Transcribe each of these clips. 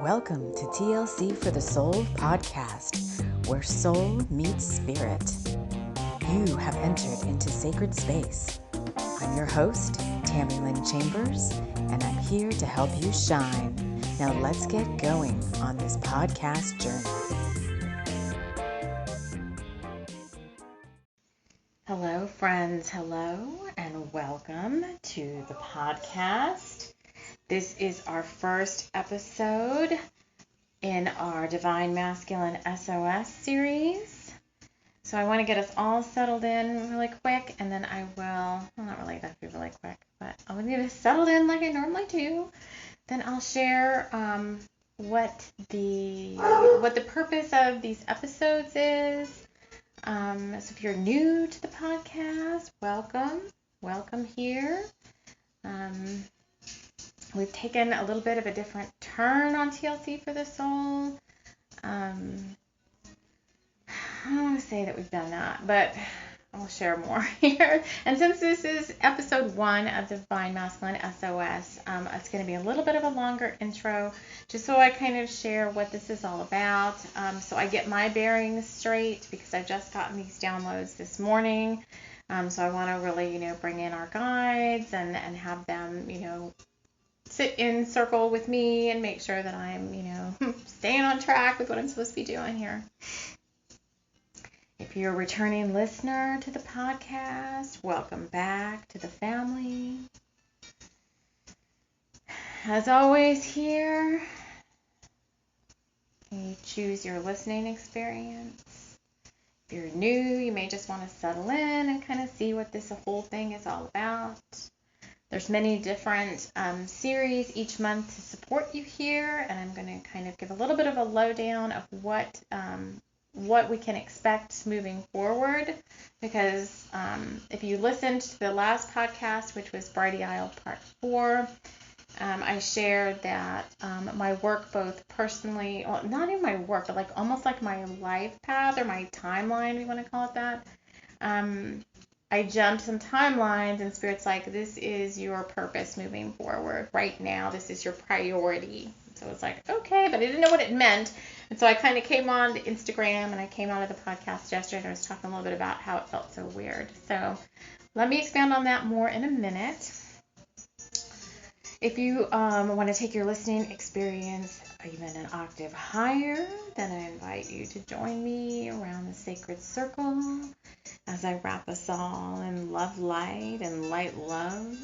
Welcome to TLC for the Soul podcast, where soul meets spirit. You have entered into sacred space. I'm your host, Tammy Lynn Chambers, and I'm here to help you shine. Now let's get going on this podcast journey. Hello, friends. Hello, and welcome to the podcast. This is our first episode in our Divine Masculine SoS series. So I want to get us all settled in really quick, and then I will, well, not really, that'd be really quick, but I'm going to get us settled in like I normally do. Then I'll share what the purpose of these episodes is. So if you're new to the podcast, welcome here. We've taken a little bit of a different turn on TLC for the Soul. I don't want to say that we've done that, but I'll share more here. And since this is episode 1 of Divine Masculine SOS, it's going to be a little bit of a longer intro, just so I kind of share what this is all about. So I get my bearings straight, because I've just gotten these downloads this morning. So I want to really, bring in our guides and have them, sit in circle with me and make sure that I'm, staying on track with what I'm supposed to be doing here. If you're a returning listener to the podcast, welcome back to the family. As always here, you choose your listening experience. If you're new, you may just want to settle in and kind of see what this whole thing is all about. There's many different series each month to support you here, and I'm going to kind of give a little bit of a lowdown of what we can expect moving forward, because if you listened to the last podcast, which was Brighty Isle Part 4, I shared that my work, both personally, well, not even my work, but almost like my life path or my timeline, we want to call it that. I jumped some timelines, and Spirit's like, this is your purpose moving forward. Right now, this is your priority. So it's like, okay, but I didn't know what it meant. And so I kind of came on to Instagram, and I came on to the podcast yesterday, and I was talking a little bit about how it felt so weird. So let me expand on that more in a minute. If you want to take your listening experience even an octave higher, then I invite you to join me around the sacred circle as I wrap us all in love light and light love,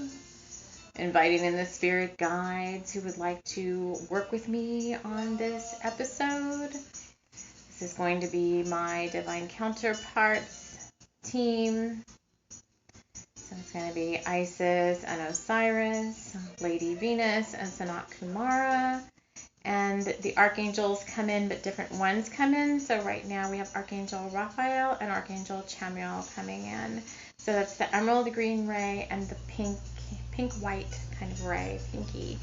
inviting in the spirit guides who would like to work with me on this episode. This is going to be my Divine Counterparts team. So it's going to be Isis and Osiris, Lady Venus and Sanat Kumara. And the archangels come in, but different ones come in. So right now we have Archangel Raphael and Archangel Chamuel coming in. So that's the emerald green ray and the pink-white kind of ray, pinky.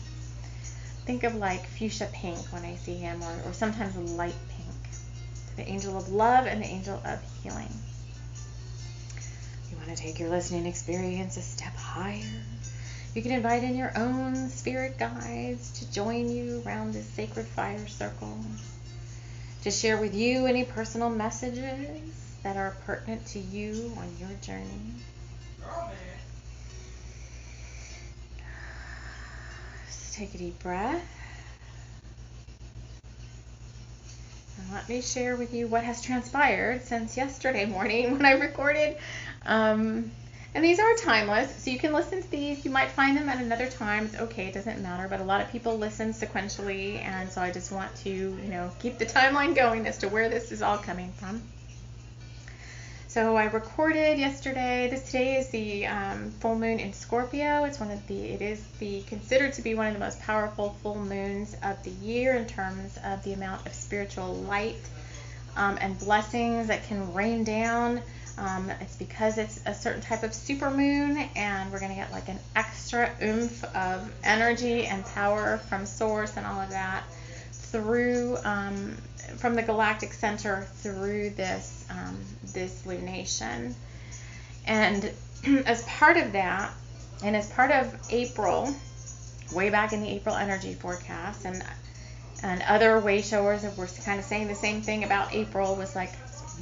Think of like fuchsia pink when I see him, or sometimes a light pink. The angel of love and the angel of healing. You want to take your listening experience a step higher. You can invite in your own spirit guides to join you around this sacred fire circle, to share with you any personal messages that are pertinent to you on your journey. Just take a deep breath. And let me share with you what has transpired since yesterday morning when I recorded. And these are timeless, so you can listen to these. You might find them at another time. It's okay, it doesn't matter. But a lot of people listen sequentially, and so I just want to, keep the timeline going as to where this is all coming from. So I recorded yesterday. Today is the full moon in Scorpio. It is considered to be one of the most powerful full moons of the year in terms of the amount of spiritual light and blessings that can rain down. It's because it's a certain type of supermoon, and we're going to get like an extra oomph of energy and power from source and all of that through from the galactic center through this lunation. And as part of that, and as part of April, way back in the April energy forecast, and And other way showers were kind of saying the same thing about April, was like,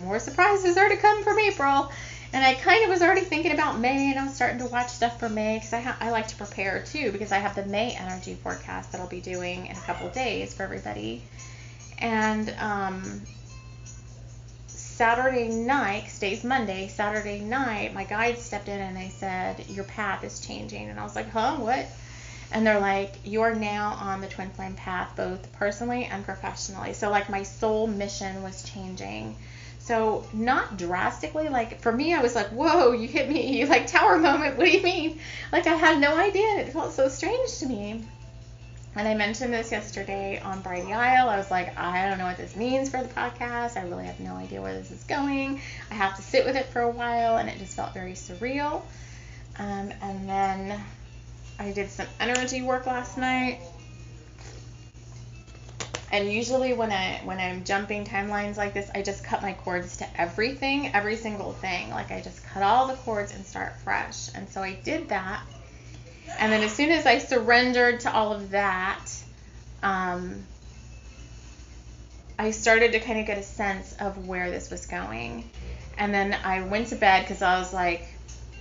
more surprises are to come from April. And I kind of was already thinking about May, and I was starting to watch stuff for May, because I like to prepare too, because I have the May energy forecast that I'll be doing in a couple of days for everybody. And Saturday night, today's Monday, Saturday night, my guides stepped in and they said, your path is changing. And I was like, huh, what? And they're like, you're now on the twin flame path, both personally and professionally. So like my soul mission was changing. So not drastically, like for me, I was like, whoa, you hit me, like tower moment. What do you mean? Like I had no idea. It felt so strange to me. And I mentioned this yesterday on Brighty Isle. I was like, I don't know what this means for the podcast. I really have no idea where this is going. I have to sit with it for a while, and it just felt very surreal. And then I did some energy work last night. And usually when I'm jumping timelines like this, I just cut my cords to everything, every single thing. Like I just cut all the cords and start fresh. And so I did that. And then as soon as I surrendered to all of that, I started to kind of get a sense of where this was going. And then I went to bed because I was like,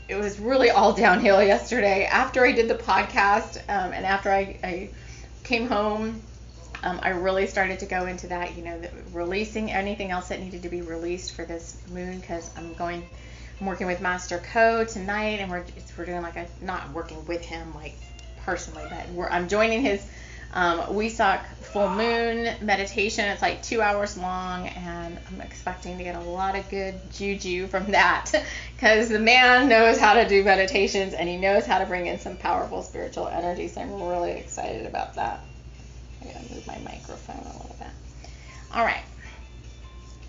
it was really all downhill yesterday. After I did the podcast and after I came home, I really started to go into that, releasing anything else that needed to be released for this moon, because I'm working with Master Co tonight, and we're doing like not working with him like personally, but I'm joining his Wesak full moon meditation. It's like 2 hours long, and I'm expecting to get a lot of good juju from that, because the man knows how to do meditations and he knows how to bring in some powerful spiritual energy. So I'm really excited about that. I gotta move my microphone a little bit. All right.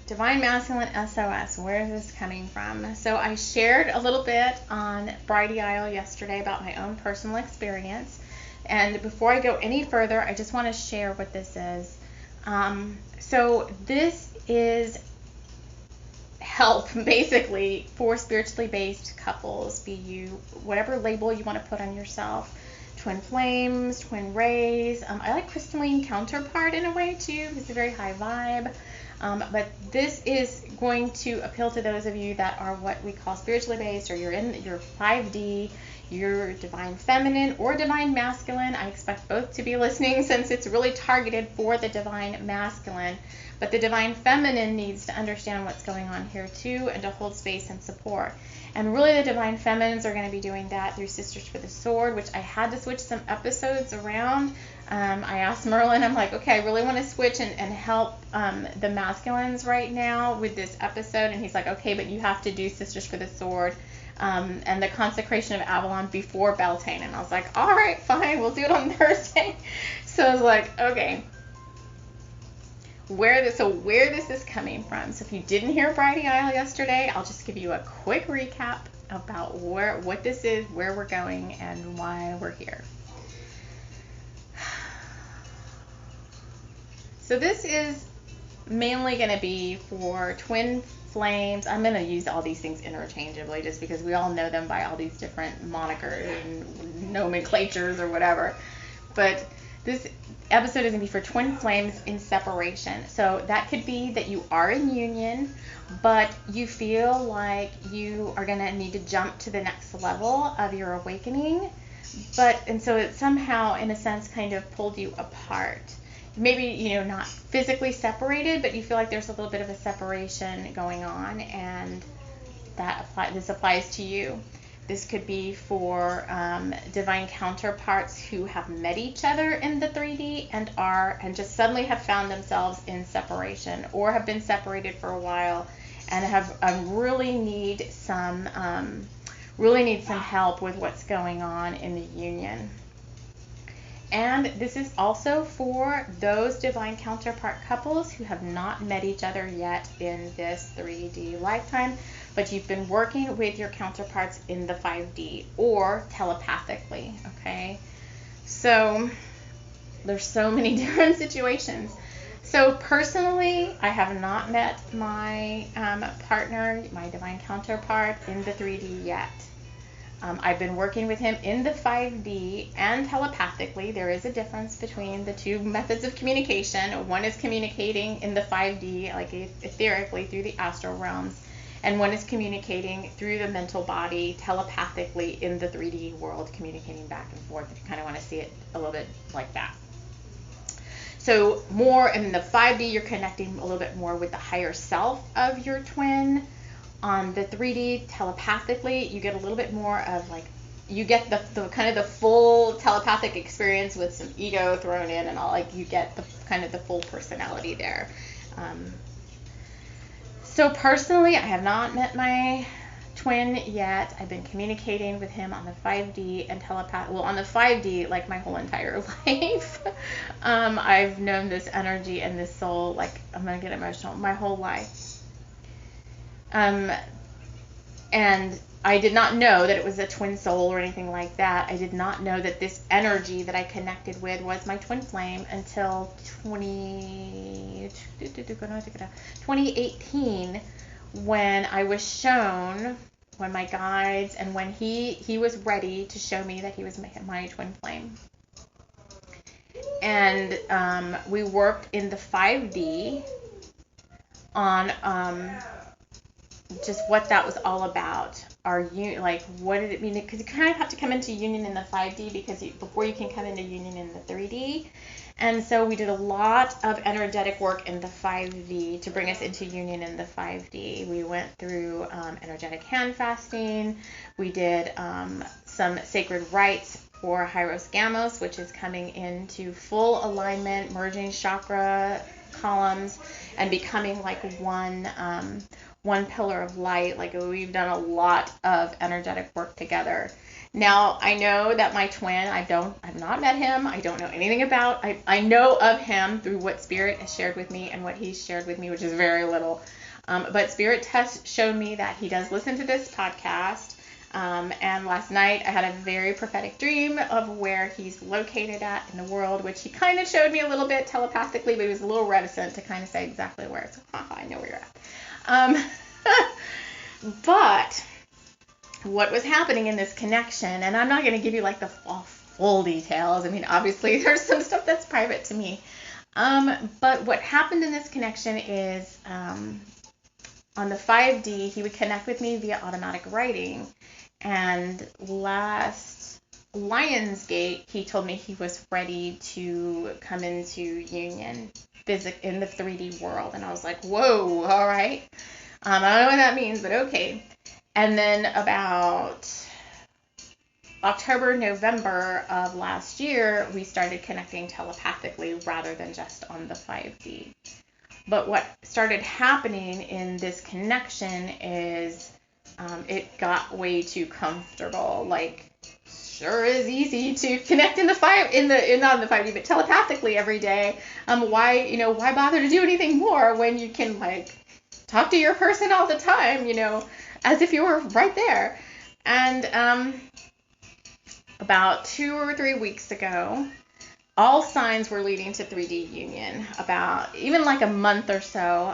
Divine Masculine SOS, where is this coming from? So I shared a little bit on Brighty Isle yesterday about my own personal experience. And before I go any further, I just want to share what this is. So this is help, basically, for spiritually based couples, be you whatever label you want to put on yourself. Twin flames, twin rays. I like crystalline counterpart in a way too, because it's a very high vibe. But this is going to appeal to those of you that are what we call spiritually based, or you're in your 5D, you're divine feminine or divine masculine. I expect both to be listening, since it's really targeted for the divine masculine. But the divine feminine needs to understand what's going on here too, and to hold space and support. And really the divine feminines are going to be doing that through Sisters for the Sword, which I had to switch some episodes around. I asked Merlin, I'm like, okay, I really want to switch and help the masculines right now with this episode. And he's like, okay, but you have to do Sisters for the Sword and the Consecration of Avalon before Beltane. And I was like, all right, fine, we'll do it on Thursday. So I was like, okay. Where this is coming from. So if you didn't hear Brighty Isle yesterday, I'll just give you a quick recap about what this is, where we're going, and why we're here. So this is mainly going to be for twin flames. I'm going to use all these things interchangeably just because we all know them by all these different monikers and nomenclatures or whatever. But this episode is going to be for twin flames in separation. So that could be that you are in union, but you feel like you are going to need to jump to the next level of your awakening. And so it somehow, in a sense, kind of pulled you apart. Maybe, not physically separated, but you feel like there's a little bit of a separation going on, and this applies to you. This could be for divine counterparts who have met each other in the 3D and just suddenly have found themselves in separation, or have been separated for a while and have really need some help with what's going on in the union. And this is also for those divine counterpart couples who have not met each other yet in this 3D lifetime, but you've been working with your counterparts in the 5D or telepathically, okay? So there's so many different situations. So personally, I have not met my partner, my divine counterpart in the 3D yet. I've been working with him in the 5D and telepathically. There is a difference between the two methods of communication. One is communicating in the 5D, like etherically through the astral realms, and one is communicating through the mental body telepathically in the 3D world, communicating back and forth, if you kind of want to see it a little bit like that. So more in the 5D, you're connecting a little bit more with the higher self of your twin. On the 3D, telepathically, you get a little bit more of like, you get the kind of the full telepathic experience with some ego thrown in and all, like you get the kind of the full personality there. So personally, I have not met my twin yet. I've been communicating with him on the 5D and on the 5D like my whole entire life. I've known this energy and this soul, like I'm gonna get emotional, my whole life. And I did not know that it was a twin soul or anything like that. I did not know that this energy that I connected with was my twin flame until 2018, when I was shown, when my guides, and when he was ready to show me that he was my twin flame. And we worked in the 5D on just what that was all about. Like, what did it mean? Because you kind of have to come into union in the 5D before you can come into union in the 3D. And so we did a lot of energetic work in the 5D to bring us into union in the 5D. We went through energetic hand fasting. We did some sacred rites for Hyros Gamos, which is coming into full alignment, merging chakra columns and becoming like one pillar of light. Like, we've done a lot of energetic work together. Now, I know that my twin, I've not met him. I don't know anything about. I know of him through what Spirit has shared with me and what he's shared with me, which is very little. But Spirit has shown me that he does listen to this podcast. And last night I had a very prophetic dream of where he's located at in the world, which he kind of showed me a little bit telepathically, but he was a little reticent to kind of say exactly where. So, I know where you're at. But what was happening in this connection, and I'm not going to give you like the full details. I mean, obviously there's some stuff that's private to me. But what happened in this connection is on the 5D, he would connect with me via automatic writing. And last Lionsgate, he told me he was ready to come into union in the 3D world. And I was like, whoa, all right. I don't know what that means, but okay. And then about October, November of last year, we started connecting telepathically rather than just on the 5D. But what started happening in this connection is it got way too comfortable. Like, sure is easy to connect not in the 5D, but telepathically every day. Why bother to do anything more when you can like talk to your person all the time, as if you were right there. And about 2 or 3 weeks ago, all signs were leading to 3D union. About even like a month or so,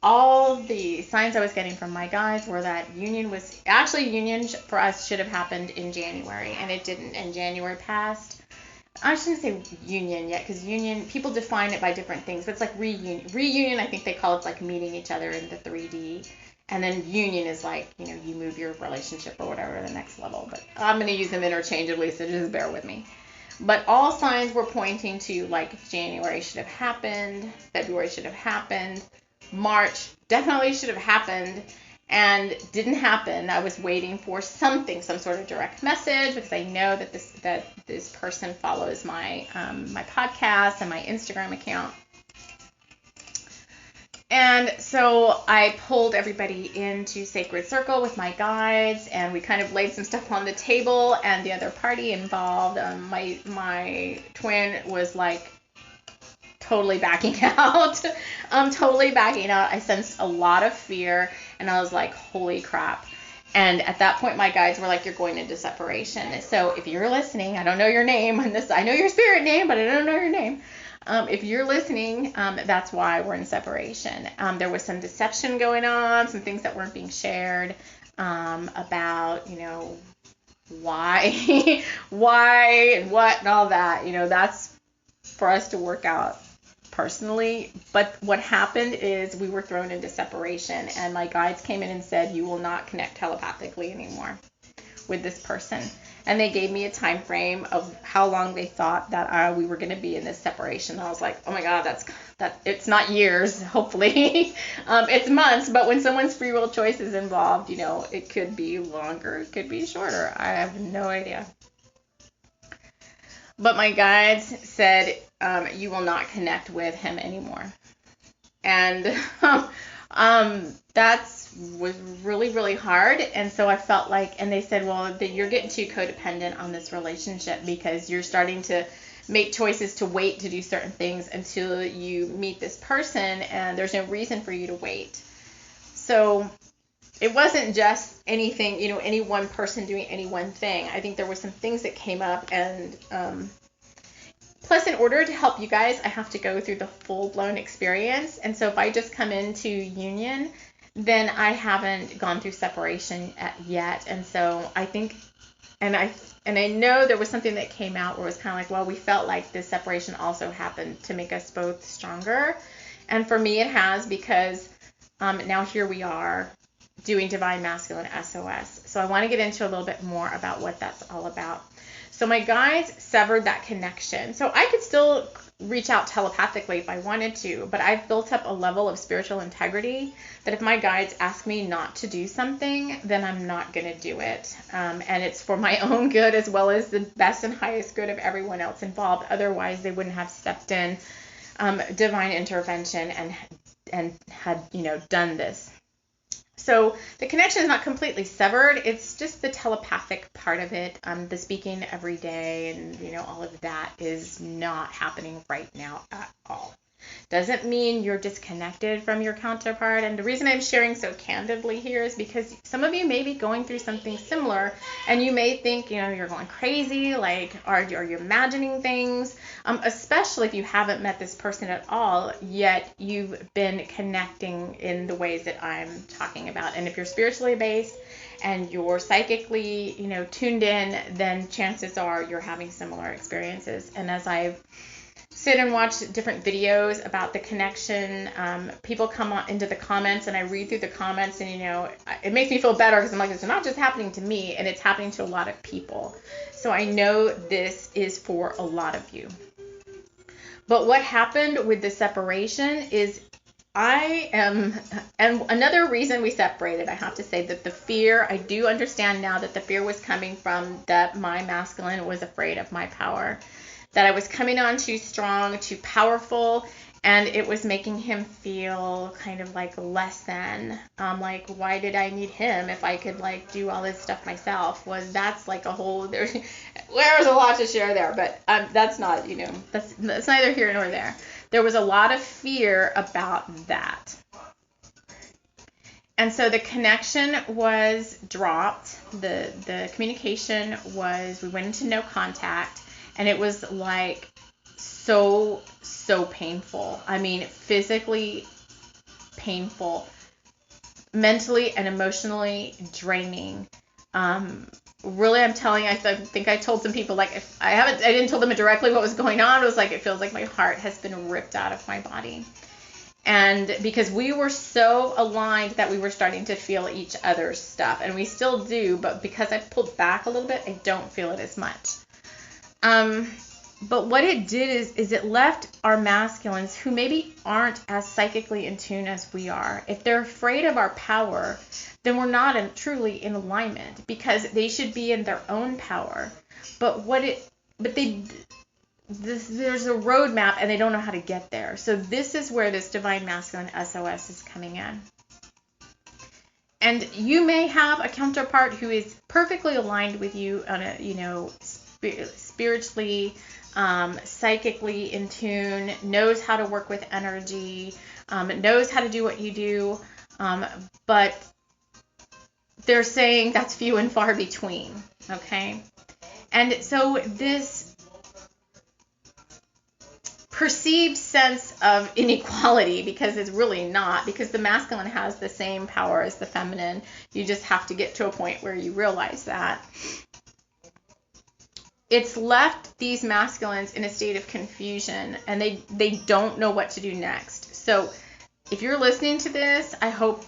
all the signs I was getting from my guides were that union for us should have happened in January, and it didn't. And January passed. I shouldn't say union yet, because union, people define it by different things, but it's like reunion. Reunion, I think they call it like meeting each other in the 3D. And then union is like, you move your relationship or whatever to the next level. But I'm going to use them interchangeably, so just bear with me. But all signs were pointing to like January should have happened, February should have happened, March definitely should have happened, and didn't happen. I was waiting for some sort of direct message, because I know that this person follows my my podcast and my Instagram account. And so I pulled everybody into Sacred Circle with my guides, and we kind of laid some stuff on the table, and the other party involved, my twin was like totally backing out. Totally backing out. I sensed a lot of fear, and I was like, holy crap. And at that point, my guides were like, you're going into separation. So if you're listening, I don't know your name. I know your spirit name, but I don't know your name. If you're listening, that's why we're in separation. There was some deception going on, some things that weren't being shared about, why, why, and what, and all that. That's for us to work out personally. But what happened is we were thrown into separation, and my guides came in and said, you will not connect telepathically anymore with this person. And they gave me a time frame of how long they thought that we were going to be in this separation. I was like, oh my God, that it's not years, hopefully. It's months, but when someone's free will choice is involved, it could be longer, it could be shorter. I have no idea. But my guides said, you will not connect with him anymore. And that was really, really hard. And so I felt like, and they said, well, that you're getting too codependent on this relationship because you're starting to make choices to wait to do certain things until you meet this person, and there's no reason for you to wait. So it wasn't just anything, any one person doing any one thing. I think there were some things that came up, and plus, in order to help you guys, I have to go through the full-blown experience. And so if I just come into union, then I haven't gone through separation yet. And so I think, and I know there was something that came out where it was kind of like, well, we felt like this separation also happened to make us both stronger. And for me, it has, because now here we are doing Divine Masculine SOS. So I want to get into a little bit more about what that's all about. So my guides severed that connection. So I could still reach out telepathically if I wanted to, but I've built up a level of spiritual integrity that if my guides ask me not to do something, then I'm not going to do it. And it's for my own good as well as the best and highest good of everyone else involved. Otherwise, they wouldn't have stepped in divine intervention and had, done this. So the connection is not completely severed. It's just the telepathic part of it. The speaking every day and, all of that is not happening right now at all. Doesn't mean you're disconnected from your counterpart. And the reason I'm sharing so candidly here is because some of you may be going through something similar, and you may think, you're going crazy, like, are you imagining things? Especially if you haven't met this person at all, yet you've been connecting in the ways that I'm talking about. And if you're spiritually based and you're psychically, tuned in, then chances are you're having similar experiences. And as I've sit and watch different videos about the connection, people come on into the comments, and I read through the comments, and it makes me feel better because I'm like, it's not just happening to me, and it's happening to a lot of people. So I know this is for a lot of you. But what happened with the separation is and another reason we separated, I have to say that the fear, I do understand now that the fear was coming from that my masculine was afraid of my power, that I was coming on too strong, too powerful, and it was making him feel kind of like less than. Like, why did I need him if I could do all this stuff myself? That's like a whole, there's a lot to share there, but that's not, that's neither here nor there. There was a lot of fear about that. And so the connection was dropped. The communication was, we went into no contact. And it was like so painful. I mean, physically painful, mentally and emotionally draining. Really, I'm telling you, I think I told some people, like, if I didn't tell them directly what was going on. It was like, it feels like my heart has been ripped out of my body. And because we were so aligned that we were starting to feel each other's stuff, and we still do, but because I pulled back a little bit, I don't feel it as much. But what it did is it left our masculines who maybe aren't as psychically in tune as we are. If they're afraid of our power, then we're not truly in alignment, because they should be in their own power. There's a roadmap, and they don't know how to get there. So this is where this Divine Masculine SOS is coming in. And you may have a counterpart who is perfectly aligned with you on a, spiritually, psychically in tune, knows how to work with energy, knows how to do what you do, but they're saying that's few and far between, okay? And so this perceived sense of inequality, because it's really not, because the masculine has the same power as the feminine. You just have to get to a point where you realize that. it's left these masculines in a state of confusion, and they don't know what to do next. So if you're listening to this, I hope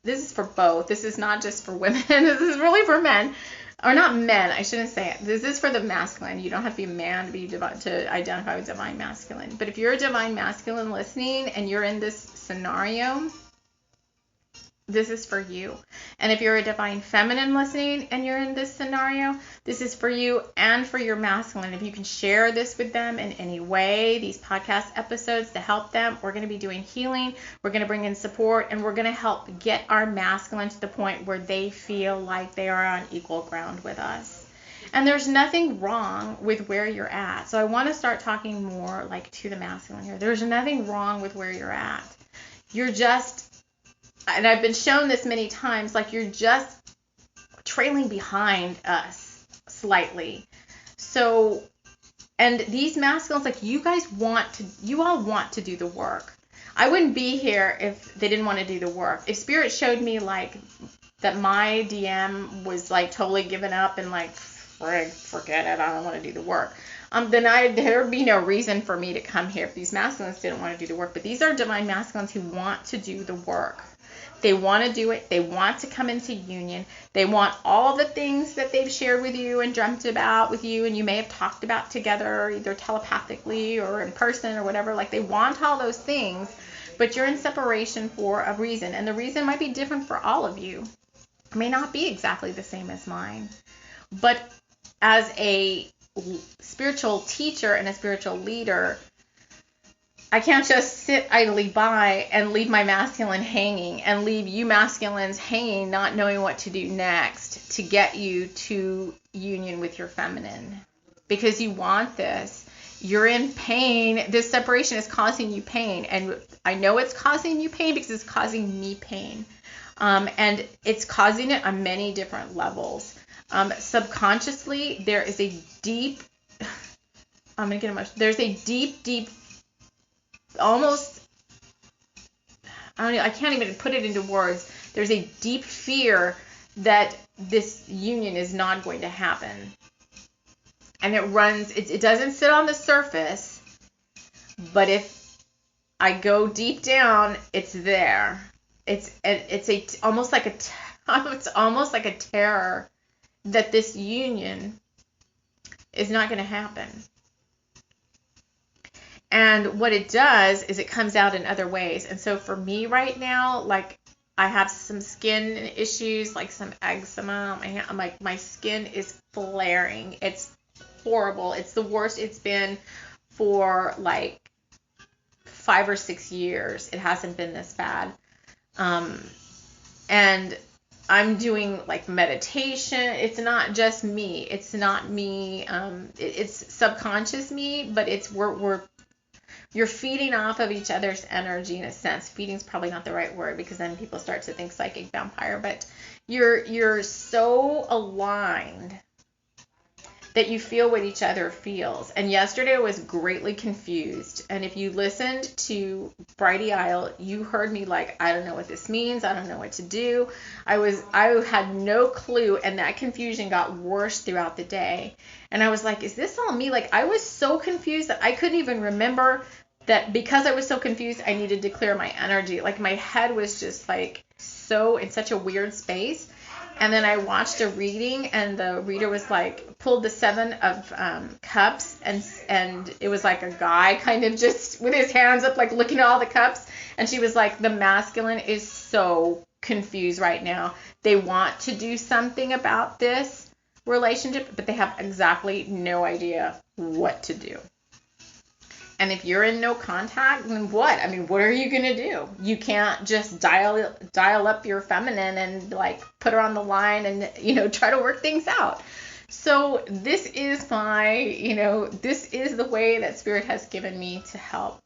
this is for both. This is not just for women. This is really for men. Or not men, I shouldn't say it. This is for the masculine. You don't have to be a man to identify with divine masculine. But if you're a divine masculine listening and you're in this scenario, this is for you. And if you're a divine feminine listening and you're in this scenario, this is for you and for your masculine. If you can share this with them in any way, these podcast episodes to help them, we're going to be doing healing. We're going to bring in support, and we're going to help get our masculine to the point where they feel like they are on equal ground with us. And there's nothing wrong with where you're at. So I want to start talking more like to the masculine here. There's nothing wrong with where you're at. You're just, and I've been shown this many times, like you're just trailing behind us slightly. So, and these masculines, like you all want to do the work. I wouldn't be here if they didn't want to do the work. If Spirit showed me like that my DM was like totally given up and like, forget it, I don't want to do the work. Then there would be no reason for me to come here if these masculines didn't want to do the work. But these are divine masculines who want to do the work. They want to do it. They want to come into union. They want all the things that they've shared with you and dreamt about with you, and you may have talked about together, either telepathically or in person or whatever. Like they want all those things, but you're in separation for a reason. And the reason might be different for all of you. It may not be exactly the same as mine. But as a spiritual teacher and a spiritual leader, I can't just sit idly by and leave my masculine hanging and leave you masculines hanging, not knowing what to do next to get you to union with your feminine. Because you want this. You're in pain. This separation is causing you pain. And I know it's causing you pain because it's causing me pain. And it's causing it on many different levels. Subconsciously, there is a deep, I'm going to get emotional. There's a deep, almost, I don't know, I can't even put it into words. There's a deep fear that this union is not going to happen. And it doesn't sit on the surface, but if I go deep down, it's there. It's almost like a terror that this union is not going to happen. And what it does is it comes out in other ways. And so for me right now, like I have some skin issues, like some eczema. My skin is flaring. It's horrible. It's the worst it's been for like 5 or 6 years. It hasn't been this bad. And I'm doing like meditation. It's not just me. It's not me. It's subconscious me, but it's you're feeding off of each other's energy in a sense. Feeding is probably not the right word because then people start to think psychic vampire, but you're so aligned that you feel what each other feels. And yesterday I was greatly confused. And if you listened to Brighty Isle, you heard me like, I don't know what this means. I don't know what to do. I had no clue. And that confusion got worse throughout the day. And I was like, is this all me? Like I was so confused that I couldn't even remember that because I was so confused, I needed to clear my energy. Like my head was just like so in such a weird space. And then I watched a reading, and the reader was like, pulled the 7 of cups, and it was like a guy kind of just with his hands up, like looking at all the cups. And she was like, the masculine is so confused right now. They want to do something about this relationship, but they have exactly no idea what to do. And if you're in no contact, then what? I mean, what are you going to do? You can't just dial up your feminine and like put her on the line and, try to work things out. So this is this is the way that Spirit has given me to help.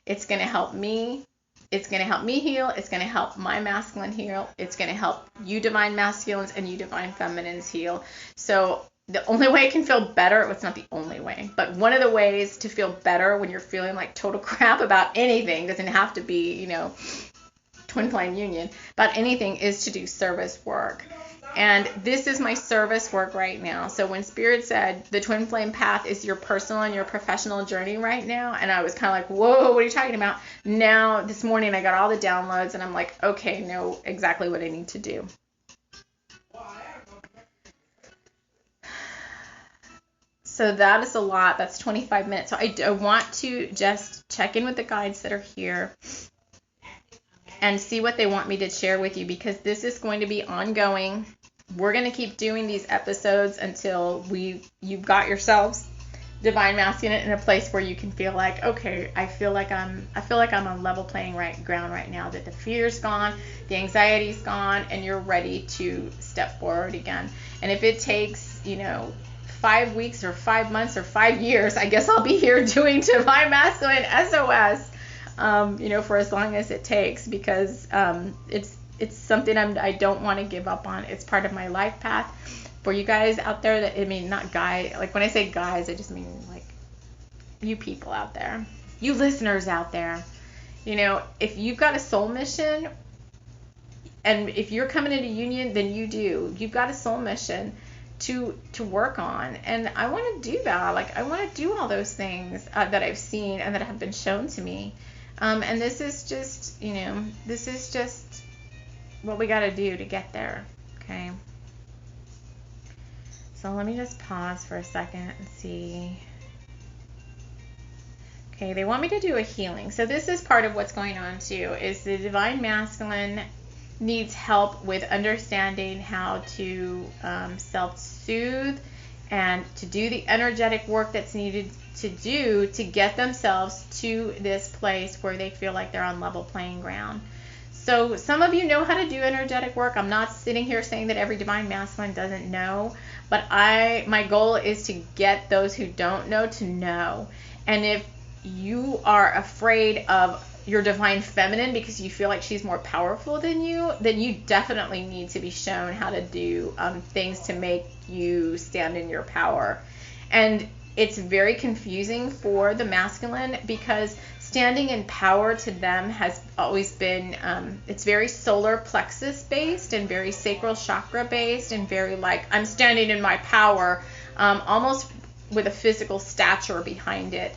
It's going to help me. It's going to help me heal. It's going to help my masculine heal. It's going to help you divine masculines and you divine feminines heal. So the only way it can feel better, well, it's not the only way, but one of the ways to feel better when you're feeling like total crap about anything, doesn't have to be, twin flame union, about anything, is to do service work. And this is my service work right now. So when Spirit said the twin flame path is your personal and your professional journey right now, and I was kind of like, whoa, what are you talking about? Now, this morning, I got all the downloads, and I'm like, okay, know exactly what I need to do. So that is a lot. That's 25 minutes. So I want to just check in with the guides that are here and see what they want me to share with you, because this is going to be ongoing. We're going to keep doing these episodes until you've got yourselves divine masculine in a place where you can feel like, okay, I feel like I'm on level playing ground right now, that the fear's gone, the anxiety's gone, and you're ready to step forward again. And if it takes, 5 weeks or 5 months or 5 years, I guess I'll be here doing Divine Masculine SOS, for as long as it takes, because it's something I don't want to give up on. It's part of my life path. For you guys out there, not guy, like when I say guys, I just mean like you people out there, you listeners out there, if you've got a soul mission, and if you're coming into union, then you've got a soul mission to work on. And I want to do that. Like, I want to do all those things that I've seen and that have been shown to me. And this is just, what we got to do to get there. Okay. So let me just pause for a second and see. Okay, they want me to do a healing. So this is part of what's going on too, is the Divine Masculine needs help with understanding how to self-soothe and to do the energetic work that's needed to do to get themselves to this place where they feel like they're on level playing ground. So some of you know how to do energetic work. I'm not sitting here saying that every Divine Masculine doesn't know, but my goal is to get those who don't know to know. And if you are afraid of your Divine Feminine because you feel like she's more powerful than you, then you definitely need to be shown how to do things to make you stand in your power. And it's very confusing for the masculine, because standing in power to them has always been, it's very solar plexus based and very sacral chakra based, and very like, I'm standing in my power, almost with a physical stature behind it.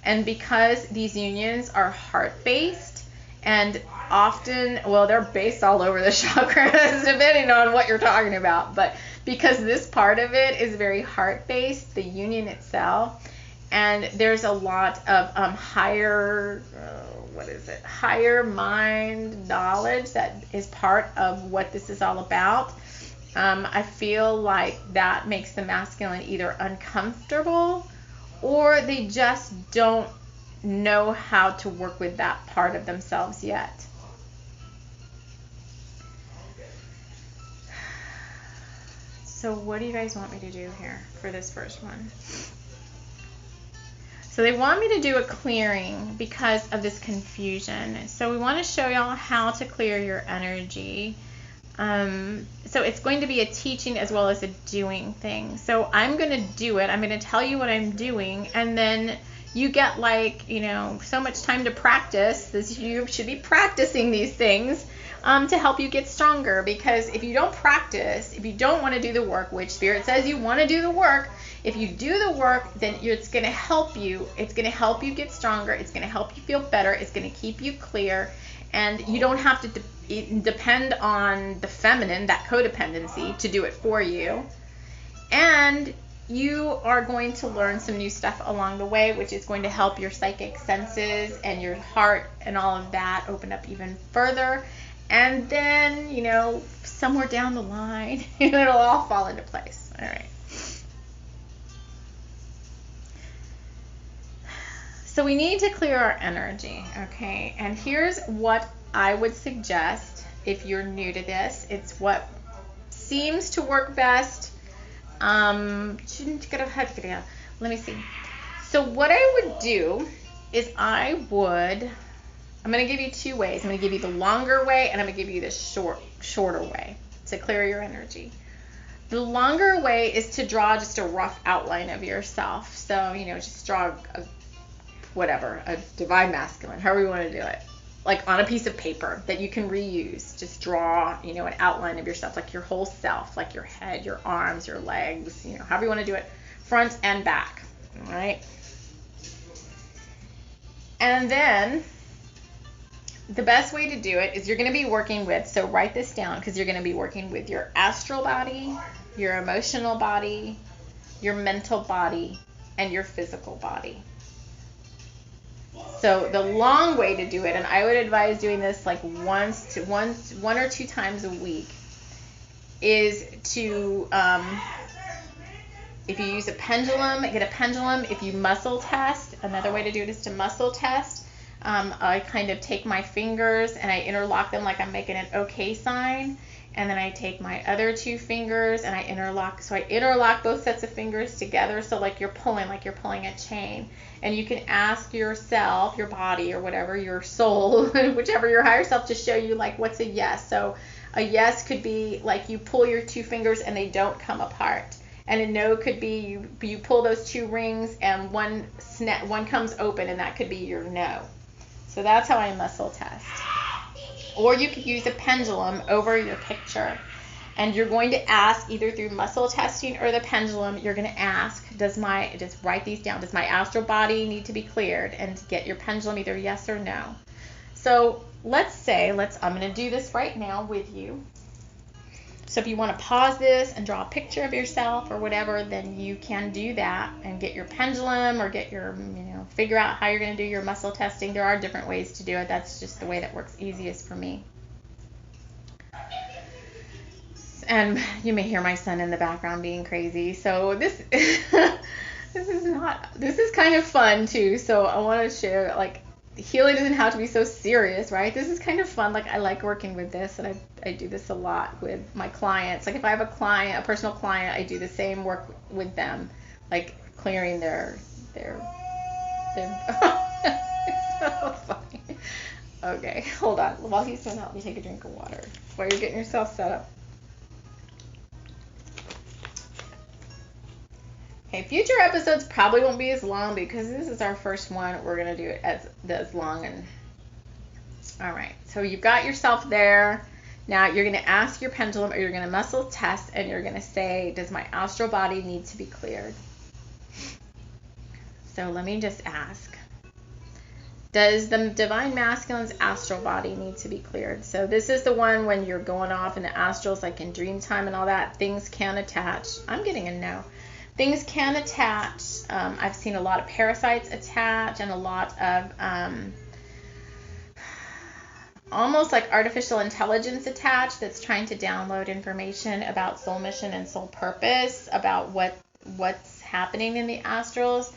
And because these unions are heart based, and often, well, they're based all over the chakras, depending on what you're talking about. But because this part of it is very heart based, the union itself, and there's a lot of higher mind knowledge that is part of what this is all about. I feel like that makes the masculine either uncomfortable, or they just don't know how to work with that part of themselves yet. So what do you guys want me to do here for this first one? So they want me to do a clearing because of this confusion. So we want to show y'all how to clear your energy. So it's going to be a teaching as well as a doing thing. So I'm going to do it. I'm going to tell you what I'm doing, and then you get so much time to practice. You should be practicing these things to help you get stronger. Because if you don't practice, if you don't want to do the work, which Spirit says you want to do the work, if you do the work, then it's going to help you. It's going to help you get stronger. It's going to help you feel better. It's going to keep you clear. And you don't have to depend on the feminine, that codependency, to do it for you. And you are going to learn some new stuff along the way, which is going to help your psychic senses and your heart and all of that open up even further. And then, somewhere down the line, it'll all fall into place. All right. So we need to clear our energy, okay? And here's what I would suggest if you're new to this. It's what seems to work best. Let me see. So what I would do is I'm going to give you two ways. I'm going to give you the longer way, and I'm going to give you the shorter way to clear your energy. The longer way is to draw just a rough outline of yourself. So, just draw a Divine Masculine, however you want to do it. like on a piece of paper that you can reuse. Just draw, you know, an outline of yourself, like your whole self, like your head, your arms, your legs, you know, however you want to do it, front and back. All right. And then the best way to do it is you're going to be working with, so write this down, because you're going to be working with your astral body, your emotional body, your mental body, and your physical body. So the long way to do it, and I would advise doing this like one or two times a week, is to, if you use a pendulum, get a pendulum. If you muscle test, another way to do it is to muscle test. I kind of take my fingers and I interlock them like I'm making an OK sign. And then I take my other two fingers and I interlock. So I interlock both sets of fingers together. So like you're pulling a chain. And you can ask yourself, your body or whatever, your soul, whichever, your higher self, to show you like what's a yes. So a yes could be like you pull your two fingers and they don't come apart. And a no could be you pull those two rings and one comes open, and that could be your no. So that's how I muscle test. Or you could use a pendulum over your picture, and you're going to ask, either through muscle testing or the pendulum, you're going to ask, just write these down, does my astral body need to be cleared? And get your pendulum either yes or no. So I'm going to do this right now with you. So if you want to pause this and draw a picture of yourself or whatever, then you can do that and get your pendulum or get your, figure out how you're going to do your muscle testing. There are different ways to do it. That's just the way that works easiest for me. And you may hear my son in the background being crazy. So this this is kind of fun too. So I want to share, like, healing doesn't have to be so serious, right? This is kind of fun. Like, I like working with this, and I do this a lot with my clients. Like, if I have a personal client, I do the same work with them, like clearing their it's so funny. Okay, hold on. While he's doing that, let me take a drink of water while you're getting yourself set up. Okay, future episodes probably won't be as long because this is our first one. We're going to do it as long. And all right, so you've got yourself there. Now you're going to ask your pendulum, or you're going to muscle test, and you're going to say, does my astral body need to be cleared? So let me just ask. Does the Divine Masculine's astral body need to be cleared? So this is the one when you're going off in the astrals, like in dream time and all that, things can attach. I'm getting a no. Things can attach. I've seen a lot of parasites attach, and a lot of almost like artificial intelligence attach that's trying to download information about soul mission and soul purpose, about what's happening in the astrals.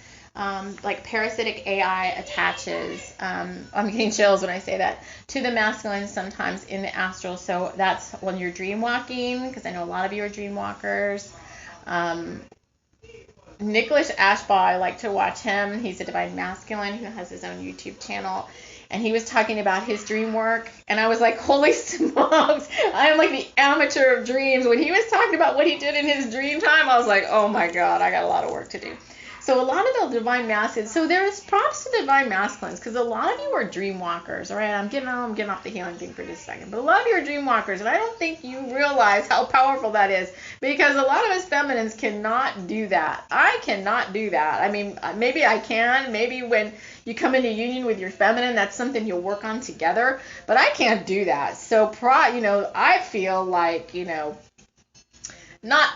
Like parasitic AI attaches, I'm getting chills when I say that, to the masculine sometimes in the astral. So that's when you're dream walking, because I know a lot of you are dream walkers. Nicholas Ashbaugh, I like to watch him. He's a Divine Masculine who has his own YouTube channel. And he was talking about his dream work. And I was like, holy smokes, I am like the amateur of dreams. When he was talking about what he did in his dream time, I was like, oh my God, I got a lot of work to do. So a lot of the Divine Masculines, so there's props to Divine Masculines, because a lot of you are dream walkers, all right? I'm getting off the healing thing for just a second. But a lot of you are dream walkers, and I don't think you realize how powerful that is, because a lot of us feminines cannot do that. I cannot do that. I mean, maybe I can. Maybe when you come into union with your feminine, that's something you'll work on together. But I can't do that. So, I feel like, not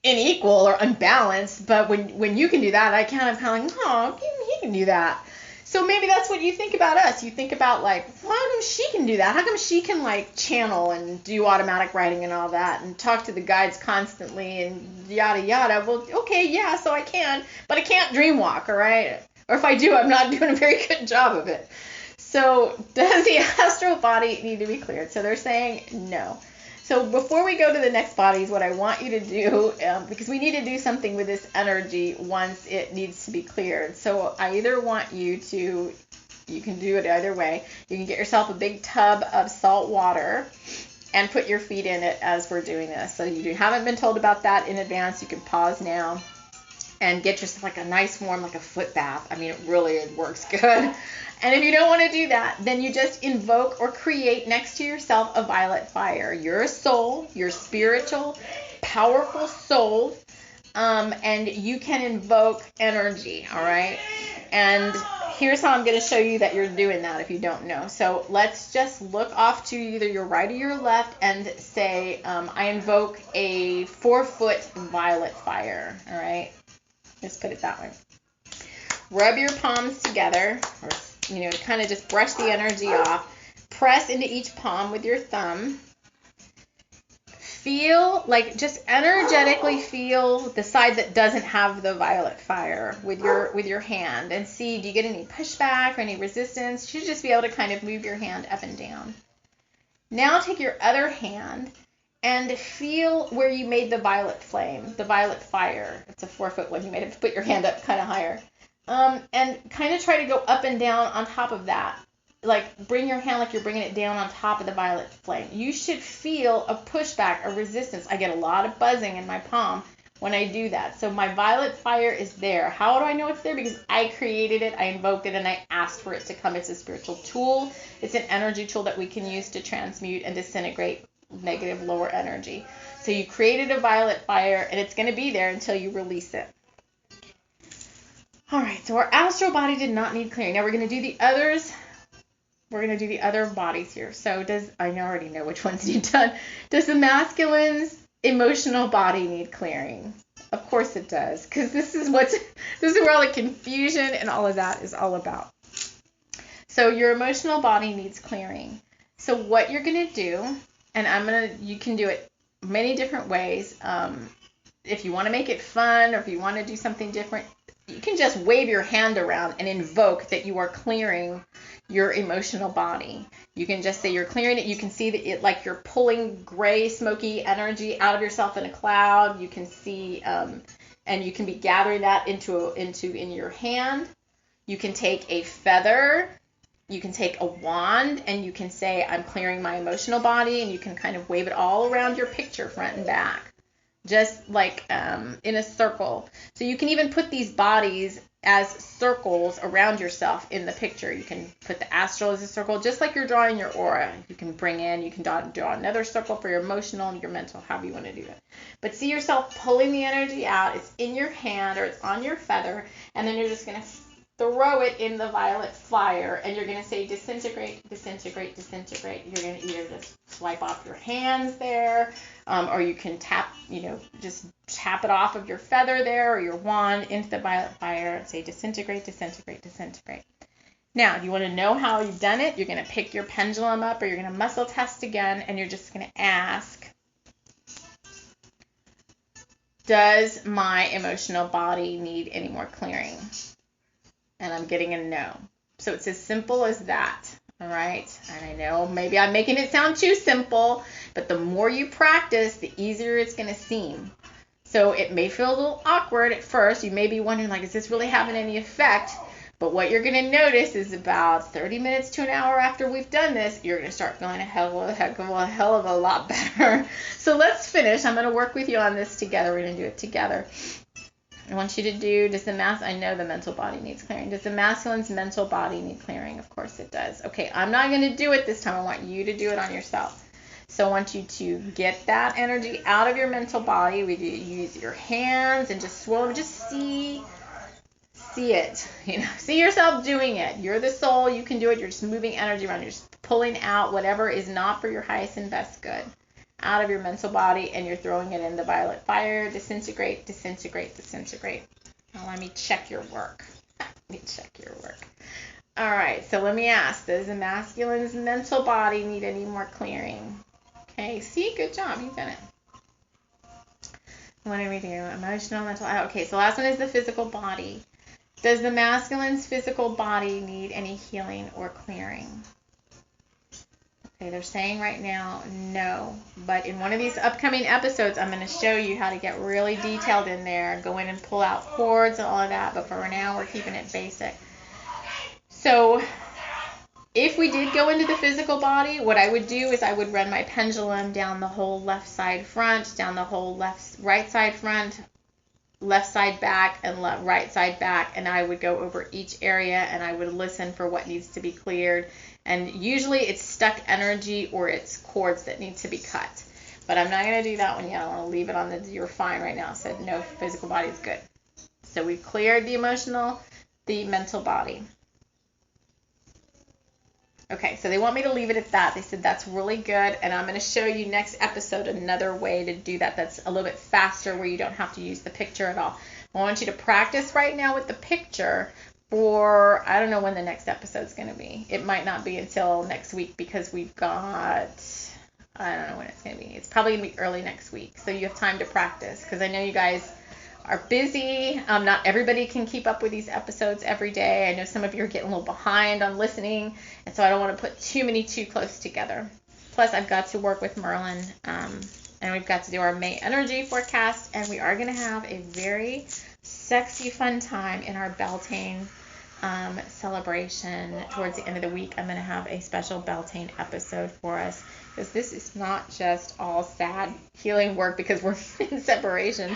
unequal or unbalanced, but when you can do that, I kind of like, oh, he can do that. So maybe that's what you think about us. You think about, like, well, how come she can do that? How come she can, like, channel and do automatic writing and all that and talk to the guides constantly and yada yada? Well, okay, yeah, so I can, but I can't dream walk, all right? Or if I do, I'm not doing a very good job of it. So does the astral body need to be cleared? So they're saying no. So before we go to the next bodies, what I want you to do, because we need to do something with this energy once it needs to be cleared. So I either want you can do it either way. You can get yourself a big tub of salt water and put your feet in it as we're doing this. So you haven't been told about that in advance. You can pause now. and get yourself like a nice warm, like a foot bath. I mean, it works good. And if you don't want to do that, then you just invoke or create next to yourself a violet fire. You're a soul, you're spiritual, powerful soul, and you can invoke energy, all right? And here's how I'm going to show you that you're doing that if you don't know. So let's just look off to either your right or your left and say, I invoke a 4-foot violet fire, all right? Let's put it that way. Rub your palms together, or kind of just brush the energy off. Press into each palm with your thumb. Feel, just energetically feel the side that doesn't have the violet fire with your hand, and see, do you get any pushback or any resistance? You should just be able to kind of move your hand up and down. Now take your other hand and feel where you made the violet flame, the violet fire. It's a 4-foot one. You may have to put your hand up kind of higher. And kind of try to go up and down on top of that. Bring your hand like you're bringing it down on top of the violet flame. You should feel a pushback, a resistance. I get a lot of buzzing in my palm when I do that. So my violet fire is there. How do I know it's there? Because I created it, I invoked it, and I asked for it to come. It's a spiritual tool. It's an energy tool that we can use to transmute and disintegrate negative, lower energy. So you created a violet fire, and it's going to be there until you release it. All right, so our astral body did not need clearing. Now we're going to do the others. We're going to do the other bodies here. So I already know which ones need done. Does the masculine's emotional body need clearing? Of course it does, because this is where all the confusion and all of that is all about. So your emotional body needs clearing. So what you're going to do, and you can do it many different ways. If you want to make it fun, or if you want to do something different, you can just wave your hand around and invoke that you are clearing your emotional body. You can just say you're clearing it. You can see that it like you're pulling gray, smoky energy out of yourself in a cloud. You can see, and you can be gathering that in your hand. You can take a feather. You can take a wand, and you can say, I'm clearing my emotional body, and you can kind of wave it all around your picture, front and back, just like in a circle. So you can even put these bodies as circles around yourself in the picture. You can put the astral as a circle, just like you're drawing your aura. You can draw another circle for your emotional and your mental, however you want to do it. But see yourself pulling the energy out. It's in your hand or it's on your feather, and then you're just going to throw it in the violet fire, and you're going to say disintegrate, disintegrate, disintegrate. You're going to either just swipe off your hands there, or you can just tap it off of your feather there or your wand into the violet fire and say disintegrate, disintegrate, disintegrate. Now, do you want to know how you've done it? You're going to pick your pendulum up, or you're going to muscle test again, and you're just going to ask, does my emotional body need any more clearing? And I'm getting a no. So it's as simple as that, all right? And I know maybe I'm making it sound too simple, but the more you practice, the easier it's going to seem. So it may feel a little awkward at first. You may be wondering, is this really having any effect? But what you're going to notice is about 30 minutes to an hour after we've done this, you're going to start feeling a hell of a lot better. So let's finish. I'm going to work with you on this together. We're going to do it together. I want you to do, I know the mental body needs clearing. Does the masculine's mental body need clearing? Of course it does. Okay, I'm not going to do it this time. I want you to do it on yourself. So I want you to get that energy out of your mental body. Use your hands and just swirl. Just see it. See yourself doing it. You're the soul. You can do it. You're just moving energy around. You're just pulling out whatever is not for your highest and best good out of your mental body, and you're throwing it in the violet fire. Disintegrate, disintegrate, disintegrate. Now let me check your work. All right, so let me ask, does the masculine's mental body need any more clearing? Okay, see, good job, you've done it. What do we do? Emotional, mental. Okay, so last one is the physical body. Does the masculine's physical body need any healing or clearing? Okay, they're saying right now, no. But in one of these upcoming episodes, I'm going to show you how to get really detailed in there, go in and pull out cords and all of that. But for now, we're keeping it basic. So if we did go into the physical body, what I would do is I would run my pendulum down the whole left side front, down the whole right side front, left side back and right side back, and I would go over each area and I would listen for what needs to be cleared. And usually it's stuck energy or it's cords that need to be cut. But I'm not going to do that one yet. I want to leave it on the you're fine right now. I said no, physical body is good. So we've cleared the emotional, the mental body. Okay, so they want me to leave it at that. They said that's really good, and I'm going to show you next episode another way to do that that's a little bit faster where you don't have to use the picture at all. I want you to practice right now with the picture for, I don't know when the next episode's going to be. It might not be until next week because we've got, I don't know when it's going to be. It's probably going to be early next week, so you have time to practice because I know you guys are busy. Not everybody can keep up with these episodes every day. I know some of you are getting a little behind on listening, and so I don't want to put too many too close together. Plus, I've got to work with Merlin, and we've got to do our May energy forecast, and we are going to have a very sexy, fun time in our Beltane celebration. Towards the end of the week, I'm going to have a special Beltane episode for us because this is not just all sad healing work because we're in separation.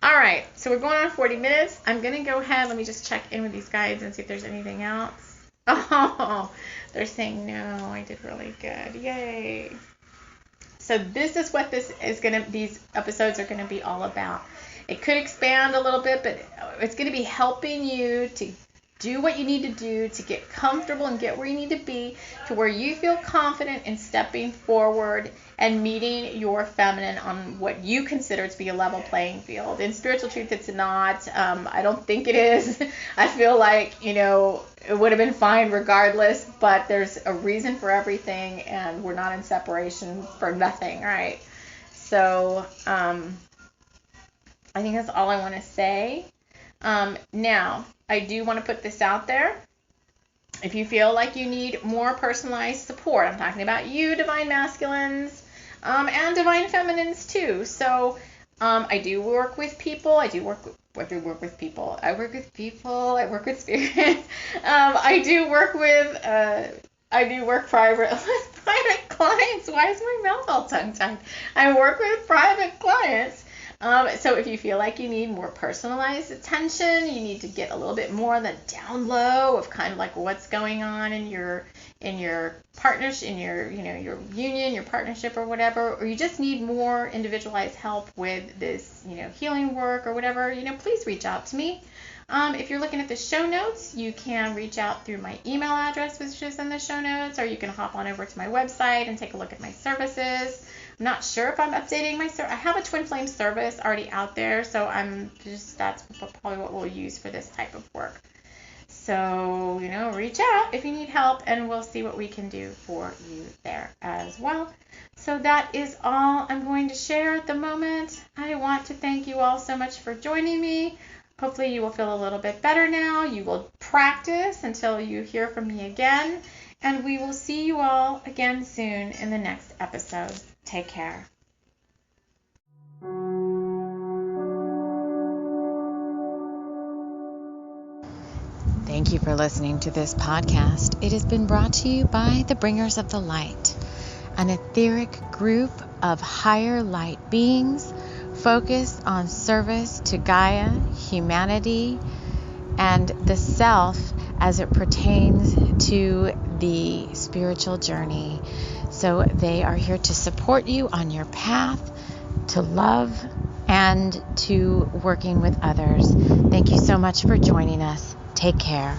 All right, so we're going on 40 minutes. I'm going to go ahead. Let me just check in with these guides and see if there's anything else. Oh, they're saying no, I did really good. Yay. So this is what these episodes are going to be all about. It could expand a little bit, but it's going to be helping you to do what you need to do to get comfortable and get where you need to be to where you feel confident in stepping forward and meeting your feminine on what you consider to be a level playing field. In spiritual truth, it's not. I don't think it is. I feel like, it would have been fine regardless, but there's a reason for everything, and we're not in separation for nothing, right? So I think that's all I want to say. Now, I do want to put this out there. If you feel like you need more personalized support, I'm talking about you, Divine Masculines, and Divine Feminines too. So I do work with people. I work with spirits. I do work private clients. Why is my mouth all tongue-tied? I work with private clients. So if you feel like you need more personalized attention, you need to get a little bit more on the down low of kind of like what's going on in your partnership, in your your union, your partnership or whatever, or you just need more individualized help with this, healing work or whatever, please reach out to me. If you're looking at the show notes, you can reach out through my email address, which is in the show notes, or you can hop on over to my website and take a look at my services. I'm not sure if I'm updating my service. I have a twin flame service already out there, so that's probably what we'll use for this type of work. So, reach out if you need help, and we'll see what we can do for you there as well. So that is all I'm going to share at the moment. I want to thank you all so much for joining me. Hopefully you will feel a little bit better now. You will practice until you hear from me again, and we will see you all again soon in the next episode. Take care. Thank you for listening to this podcast. It has been brought to you by the Bringers of the Light, an etheric group of higher light beings focused on service to Gaia, humanity, and the self as it pertains to the spiritual journey. So they are here to support you on your path to love and to working with others. Thank you so much for joining us. Take care.